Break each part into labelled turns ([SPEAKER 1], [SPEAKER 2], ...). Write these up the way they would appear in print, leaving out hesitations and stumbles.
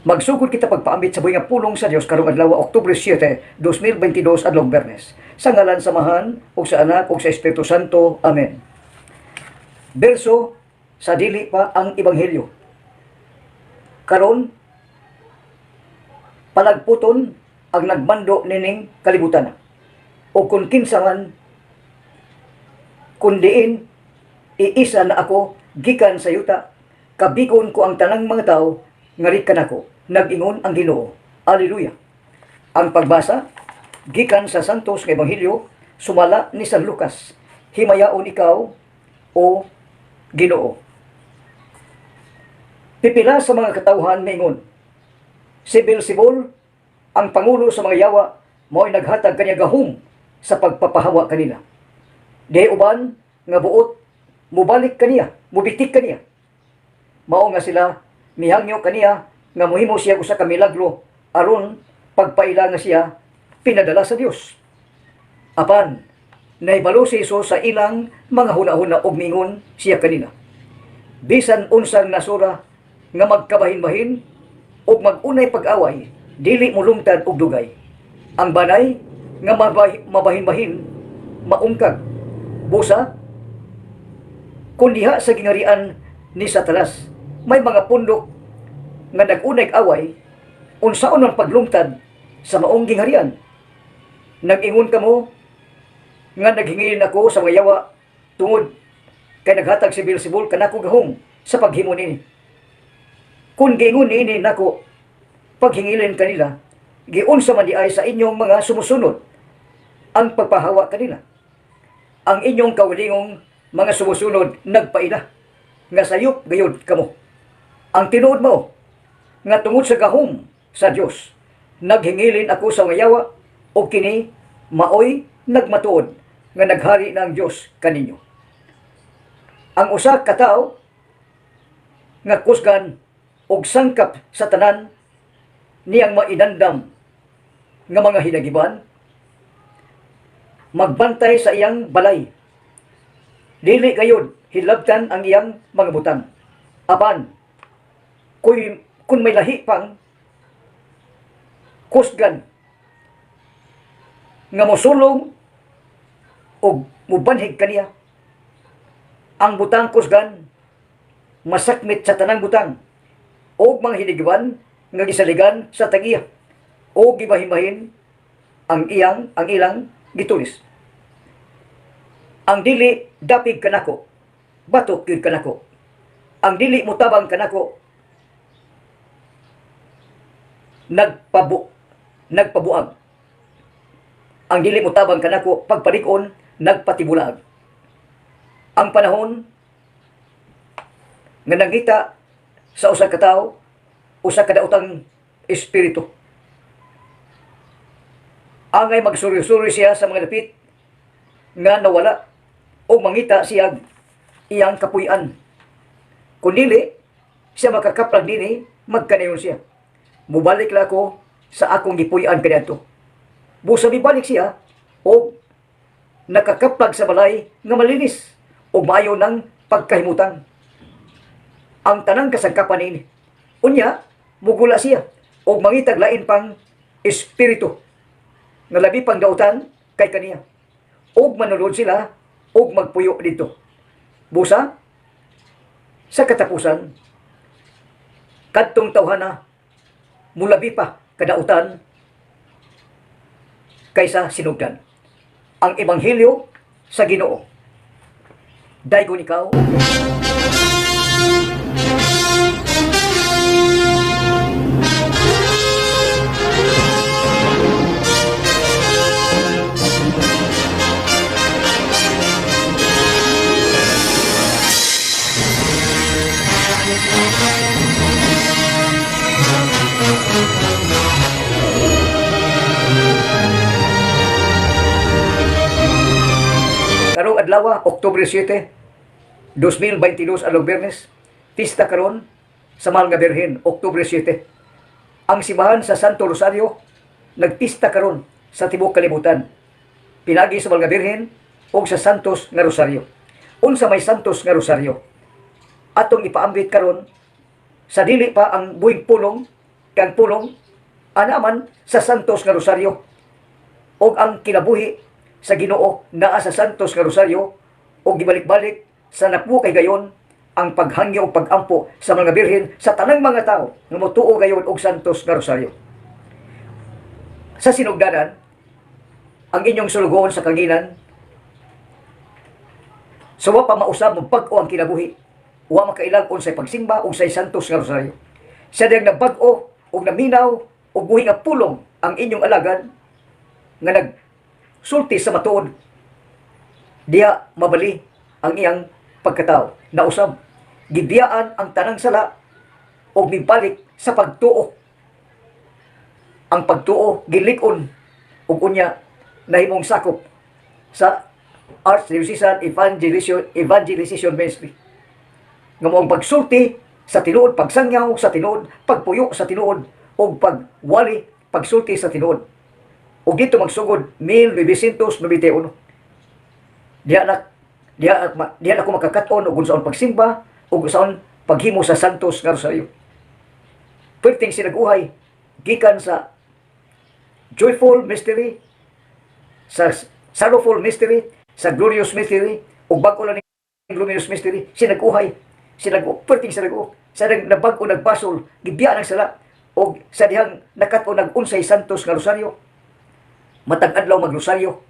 [SPEAKER 1] Magsugod kita pagpaambit sa buhay nga pulong sa Dios karong adlaw Oktubre 7, 2022 adlong Bernes. Sa ngalan samahan ug sa Anak ug sa Espiritu Santo. Amen. Berso sa dili pa ang ebanghelyo. Karon palagputon ang nagmando nining kalibutan. O kung kinsa man kun diin iisa na ako gikan sa yuta, kabikon ko ang tanang mga tao ngarikan ako, nag-ingon ang Ginoo. Alleluia. Ang pagbasa gikan sa Santos nga Ebanghelyo sumala ni San Lucas. Himayaon ikaw o Ginoo. Pipila sa mga katawhan mingon, si Beelzebul ang pangulo sa mga yawa mo'y naghatag kaniya gahom sa pagpapahawa kanila. Di uban nga buot mubalik kaniya, mubitik kaniya. Mao nga sila mihangyo kaniya nga mohimo siya usa ka milagro aron pagpaila nga siya pinadala sa Dios. Apan naibalo si Hesus sa ilang mga hunahuna ug mingon siya kanila, bisan unsang nasura nga magkabahin-bahin ug mag-unay pag-away, dili mulungtad og dugay. Ang banay nga mabahin-bahin maungkag busa kun diha sa gingarian ni Satanas may mga pundok nga nag-unay away, unsaon ang paglungtad sa maong gingharian. Nag-ingon kamo nga naghingilin ako sa mga yawa tungod kay naghatag si Beelzebul kanako gahom sa paghimo nini. Kung giingon niini nako paghingilin kanila, giunsa man di ay sa inyong mga sumusunod ang pagpahawa kanila. Ang inyong kawalingong mga sumusunod nagpaila nga sayop gayud kamo. Ang tinuod mo nga tungod sa gahom sa Dios naghingilin ako sa mga yawa o kini maoy nagmatuod nga naghari na ang Dios kaninyo. Ang usa ka tawo nga kusgan og sangkap sa tanan niyang mainandam nga mga hinagiban, magbantay sa iyang balay. Dili gayud hilabtan ang iyang mga butang. Apan kung may lahi pang kusgan nga mosulong o mubanhig kaniya, ang butang kusgan masakmit sa tanang butang o mga hinigiban nga gisaligan sa tagiya o gibahin-bahin ang ilang gitulis. Ang dili dapig kanako, batok yun kanako. Ang dili mutabang kanako, nagpabuag. Ang dili mutabang kanako, pagpalikon, nagpatibulag. Ang panahon nga nangita sa usa ka tawo, usa ka daotang espiritu. Angay magsuri-suri siya sa mga dapit nga nawala o mangita siya iyang kapuy-an. Kung dili siya makakaplag dini, magkanayon siya. Mubalik la ko sa akong gipuy-an kaniadto. Busa mibalik siya o nakakaplag sa balay nga malinis o maayo ng pagkahimutang. Ang tanang kasangkapan ini. Unya, mugula siya o mangitag lain pang espiritu nga labi pang dautan kay kaniya. O manulod sila o magpuyo dito. Busa, sa katapusan, kadtong tawhana, mulabi pa kadautan kaysa sinugdan. Ang Ebanghelyo sa Ginoo. Daygon ikaw. Karong adlaw, Oktubre 7, 2022 along Bernes, pista karon sa Mahal nga Birhen, Oktubre 7. Ang simbahan sa Santo Rosario nagpista karon sa tibuok kalibutan. Pinagi sa Mahal nga Birhen o sa Santos nga Rosario. Unsa may Santos nga Rosario? Atong ipaambit karon sa dili pa ang buhing pulong kang pulong anaman sa Santos nga Rosaryo. Og ang kinabuhi sa Ginoo naa sa Santos nga Rosaryo og gibalik-balik sa napuo kay gayon ang paghangyo o pagampo sa mga birhen sa tanang mga tao nga motuo gayon og Santos nga Rosaryo. Sa sinugdanan, ang inyong sulugoon sa kanginan, suwa pa mausab mo bag-o ang kinabuhi, wa makailang unsay pagsimba og say Santos nga Rosaryo. Sa diyang nabag-o og naminaw og buhi nga pulong ang inyong alagad nga nagsulti sa matuod, diya mabali ang iyang pagkatao. Nausab, gibiyaan ang tanang sala o mibalik sa pagtuo. Ang pagtuo, gilikon o unya nahimong sakop sa Archdiocesan Evangelization Ministry. Nga mo ang pagsulti sa tinuod, pagsangyaw sa tinuod, pagpuyo sa tinuod, o pagwali, pagsulti sa tinuod. O dito magsugod, 1991. Diya na ko makakaton o kung saan pagsimba o kung saan paghimo sa Santos nga Rosaryo. Perting sinaguhay gikan sa joyful mystery, sa sorrowful mystery, sa glorious mystery o bago lang ng luminous mystery, sinaguhay perting sinaguho sa nabag-o nagbasol gibiya ng sala o sa dihang nakat-o nag-unsay Santos nga Rosaryo. Matag adlaw magrosaryo,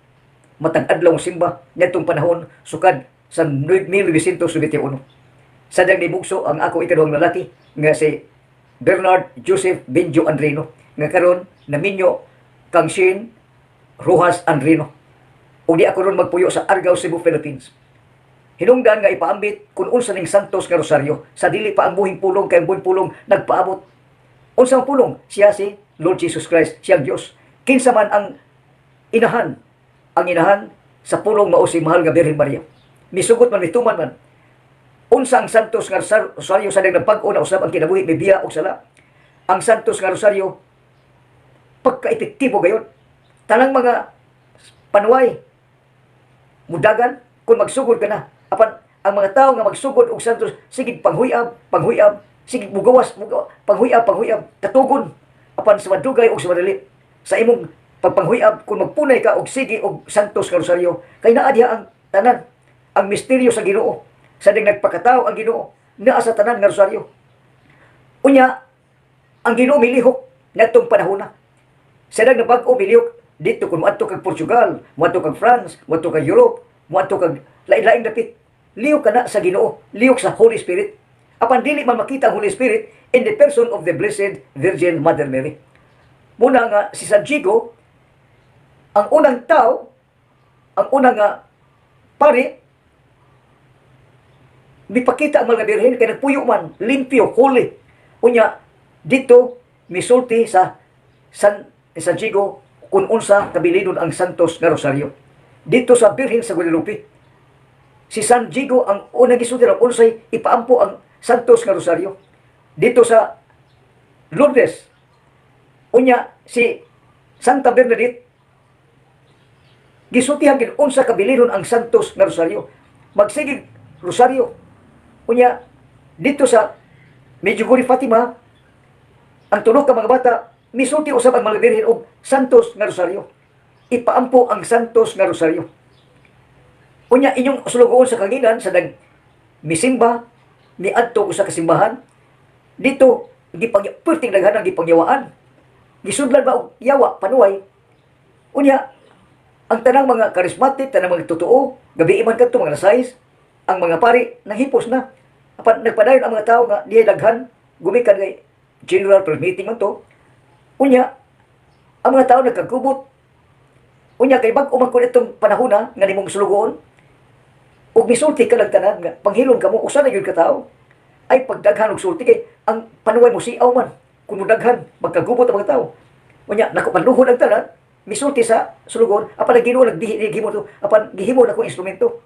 [SPEAKER 1] matag adlaw simba nitong panahon sukad sa 1991. Sa dang nibugso ang ako ikaduhang lalaki nga si Bernard Joseph Benjo Andrino nga karon naminyo kang Shane Rojas Andrino. Ug di ako ron magpuyo sa Argao, Cebu, Philippines. Hinungdan nga ipaambit kung unsa ning Santos nga Rosaryo sa dili pa ang buhing pulong kay ang buhing pulong nagpaabot. Unsang pulong? Siya si Lord Jesus Christ, siya Dios. Kinsa man ang inahan sa pulong mao si mahal nga Birhen Maria. Misugot man mituman man. Unsa ang Santos nga Rosaryo sa dang nagpag-o na usab ang kinabuhi bibiya og sala. Ang Santos nga Rosaryo pagka-epektibo gayon. Tanang mga panuway mudagan kung magsugod ka na. Apan ang mga tao nga magsugod og Santos sige panghuyab, sige mugawas, panghuyab, katugon apan sa madugay og sa madali. Sa imong pagpanghuyab kung magpunay ka og sige og Santos nga Rosaryo kay naa diha ang tanan, ang misteryo sa Ginoo. Sa ding nagpakatao ang Ginoo naa sa tanan nga Rosaryo. Unya ang Ginoo milihok ngadtong panahon na. Sa dang nabag-o milihok dito kung moadto kag Portugal, moadto kag France, moadto kag Europe, moadto kag lain-laing dapit. Lihok ka na sa Ginoo, lihok sa Holy Spirit. Apan dili man makita ang Holy Spirit in the person of the Blessed Virgin Mother Mary. Muna nga si San Diego, ang unang tao, ang unang pari, mipakita ang mga birhen kay nagpuyo man, limpyo, holy. Unya dito misulti sa San Diego kung unsa kabilidon ang Santos nga Rosaryo. Dito sa Birhen sa Guadalupe, si San Diego ang unang gisulti ang unsay ipaampo ang Santos nga Rosaryo. Dito sa Lourdes, unya si Santa Bernadette, gisultihan gid unsa kabilidon ang Santos nga Rosaryo. Magsigig Rosaryo. Unya dito sa Medjugorje Fatima, ang tulo ka mga bata misulti usab ang mga birhen og Santos nga Rosaryo. Ipaampo ang Santos nga Rosaryo. Unya inyong sulugoon sa kanginan sa dag misimba miadto sa kasimbahan dito perting daghan ang gipangyawaan. Gisudlan ba og yawa panuway. Unya ang tanang mga charismatic, tanang mga totoo, gabi man kadto mga size, ang mga pari nanghipos na. Apan nagpadayon ang mga tao nga diay daghan gumikan kay general prayer meeting man to. Unya ang mga tao nagkagubot. Unya kay bag-o man kun itong panahon na nga nimong sulugoon. Ug misulti ka lang tanan nga panghilom kamo usa na gyud ka tao. Ay pagdaghan og sulti kay ang panuway mo siaw man. Kun daghan magkagubot ang mga tao. Unya nako panluhod ang tanan, misulti sa sulugoon apan Ginoo naghimo to apan gihimo na ko instrumento.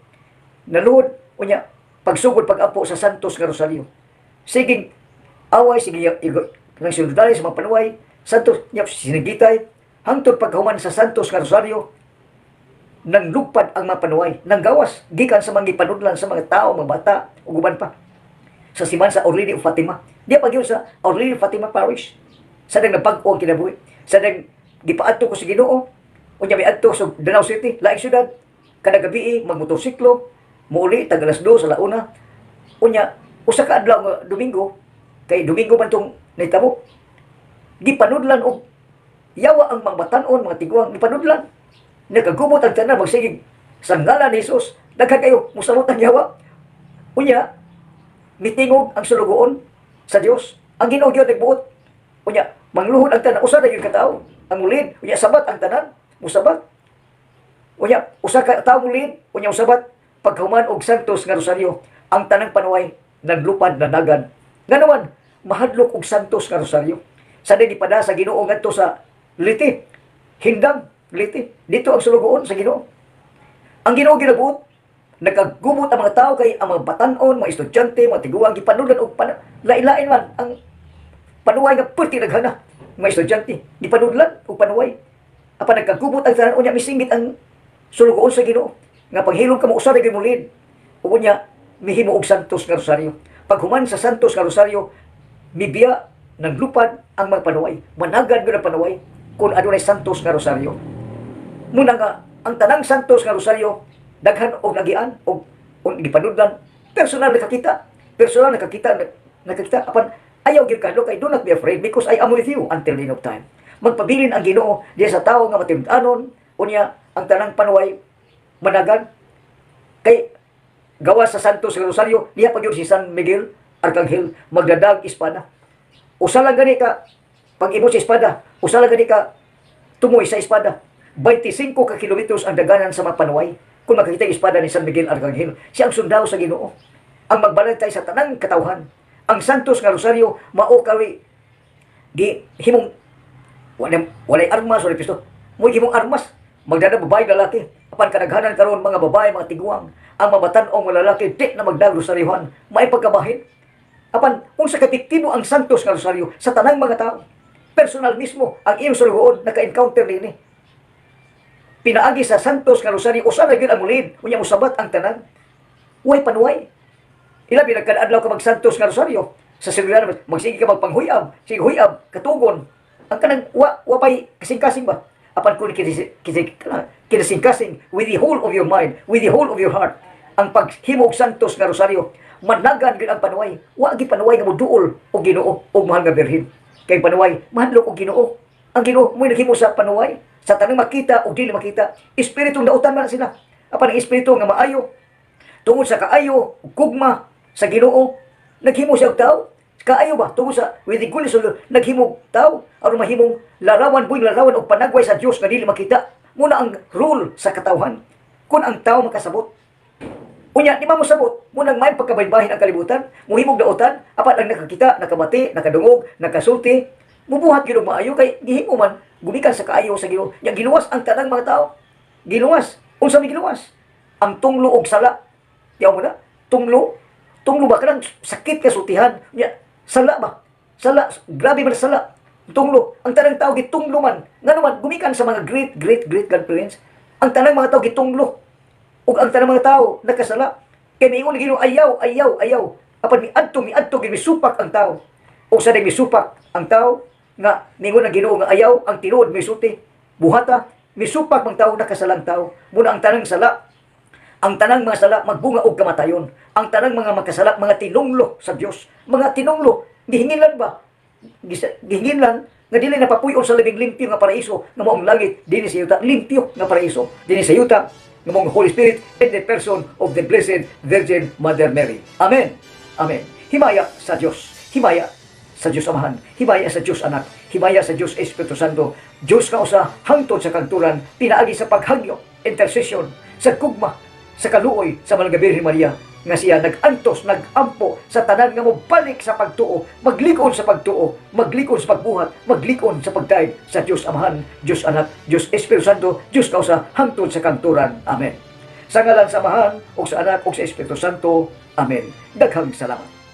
[SPEAKER 1] Naluhod unya pagsugod pag-apo sa Santos nga Rosaryo. Sige away sige nang siludalay sa mga panuway Santos nyap sinigitay hangtod pagkahuman sa Santos nga Rosaryo nang lugpad ang mga panuway, nang gawas, gikan sa mga ipanudlan sa mga tao, mga bata, ug uban pa. Sa siman sa Our Lady of Fatima. Di pa sa Our Lady of Fatima Parish. Sadang napag-o ang kinabuhi. Sadang gipaadto ko sa Ginoo. Unya may adto sa Danau City, laing syudad. Kada gabi magmotorsiklo, muuli tag alas 2 sa launa. Unya usa ka adlaw nga Domingo, kay Domingo man tong nahitabo. Gipanudlan og yawa ang mga batan-on, mga tiguang, gipanudlan. Nagagumot ang tanan magsigig sa ngalan ni Jesus. Daghan kayo musamot ang yawa. Unya mitingog ang sulugoon sa Dios. Ang Ginoo gyud nagbuot. Unya mangluhod ang tanan, usa ra gyud ka tawo. Ang mulid, unya sabat ang tanan, musabat. Unya usa ka tawo mulid, unya usabat paghuman og santos nga rosaryo, ang tanang panuway naglupad na dagan. Nganaman mahadlok og santos nga rosaryo. Sada gipada sa Ginoo ngadto sa Liti, Hindang, Liti. Dito ang sulugoon sa Ginoo. Ang Ginoo ginabuot, nagagumot ang mga tao kay ang mga batan-on, mga estudyante, mga tiguang gipanulan og lain-lain man ang panuway nga perti naghana. Mga estudyante gipanulan og panuway. Apan nagkagumot ang tanan unya misingit ang sulugoon sa Ginoo nga paghilom ka mo usa ra gyud mulid. Ug unya mihimo og santos nga rosaryo. Paghuman sa santos nga rosaryo, mibiya naglupad ang mga panuway. Managad gyud ang panuway kung adunay santos nga rosaryo. Muna nga ang tanang santos nga rosaryo daghan og nagian og gipanudlan personal nakakita apan ayaw gyud kadlo kay do not be afraid because I am with you until the end of time. Magpabilin ang Ginoo diya sa tawo nga matimdanon unya ang tanang panuway managan kay gawas sa santos nga rosaryo diha pagyud si San Miguel Arcangel magdadag espada. Usa lang gani ka pag-imot sa espada, usa lang gani ka tumoy sa espada. 25 ka kilometros ang daganan sa mga panuway. Kung makakita ang espada ni San Miguel Arcangel, siya ang sundalo sa Ginoo. Ang magbalantay sa tanang katawhan. Ang santos nga rosaryo mao kay himong walay armas, walay pisto. Mo himong armas, magdana babae lalaki. Apan kadaghanan karon mga babae, mga tiguang, ang mabatan-ong mga lalaki di na magdag rosaryohan, may pagkabahin. Apan unsa kapektibo ang santos nga rosaryo sa tanang mga tao. Personal mismo ang iyong sulugoon naka-encounter nini. Pinaagi sa santos nga rosaryo usa ra gyud ang mulid unya mosabat ang tanan. Way panuway. Ilabi nagkadadlaw ka mag-santos nga rosaryo sa seguridad magsige ka magpanghuyab, sige huyab katugon. Ang kanang wa pay kasing-kasing ba? Apan kun kinasing-kasing with the whole of your mind, with the whole of your heart. Ang paghimo og santos nga rosaryo managan gyud ang panuway. Wa gyud panuway nga moduol og Ginoo og mahal nga birhen. Kay panuway mahadlok og Ginoo. Ang Ginoo mo naghimo sa panuway. Sa tanang makita o dili makita, espiritong dautan man sila. Apan ang espiritu nga maayo, tungod sa kaayo, gugma sa Ginoo, naghimo siya og tao. Kaayo ba? Tungod sa with the goodness of the naghimo tao, aron mahimong larawan, buing larawan og panagway sa Dios nga dili makita. Muna ang rule sa katawhan. Kung ang tao makasabot. Unya, di ba mo sabot? Munang may pagkabaybahin ang kalibutan, muhimog dautan, apat ang nakakita, nakabati, nakadungog, nakasulti, mubuhat gyud maayo kay gihimo man gumikan sa kaayo sa Ginoo. Ya giluwas ang tanang mga tao. Giluwas. Unsa mi giluwas? Ang tunglo og sala. Yaw mo na? Tunglo. Tunglo ba kanang sakit ka sultihan? Ya sala ba? Sala, grabe man sala. Tunglo. Ang tanang tao gitunglo man. Ngano man gumikan sa mga great grandparents. Ang tanang mga tao gitunglo. Ug ang tanang mga tao nakasala. Kay miingon Ginoo ayaw. Apan miadto gimisupak ang tao. O sa misupak ang tao nga ningon ang Ginoo nga ayaw ang tinuod misulti buhata misupak mang tao nakasalang tao. Muna ang tanang sala, ang tanang mga sala magbunga og kamatayon. Ang tanang mga makasala mga tinunglo sa Dios. Mga tinunglo gihingilan ba? Gihingilan nga dili napapuy-on sa labing limpyo nga paraiso nga maong langit dinhi sa yuta limpyo nga paraiso dinhi sa yuta nga maong Holy Spirit in the person of the Blessed Virgin Mother Mary. Amen. Amen. Himaya sa Dios. Himaya sa Diyos Amahan, himaya sa Diyos Anak, himaya sa Diyos Espiritu Santo, Diyos ka usa hangtod sa kanturan, pinaagi sa paghagyo, intercession, sa kugma, sa kaluoy sa Malaga Birhen Maria, nga siya nag-antos, nag-ampo sa tanan nga mo balik sa pagtuo, maglikon sa pagtuo, maglikon sa pagbuhat, maglikon sa pagdaig sa Diyos Amahan, Diyos Anak, Diyos Espiritu Santo, Diyos ka usa hangtod sa kanturan. Amen. Sa ngalan sa Amahan, o sa Anak, o sa Espiritu Santo. Amen. Daghang salamat.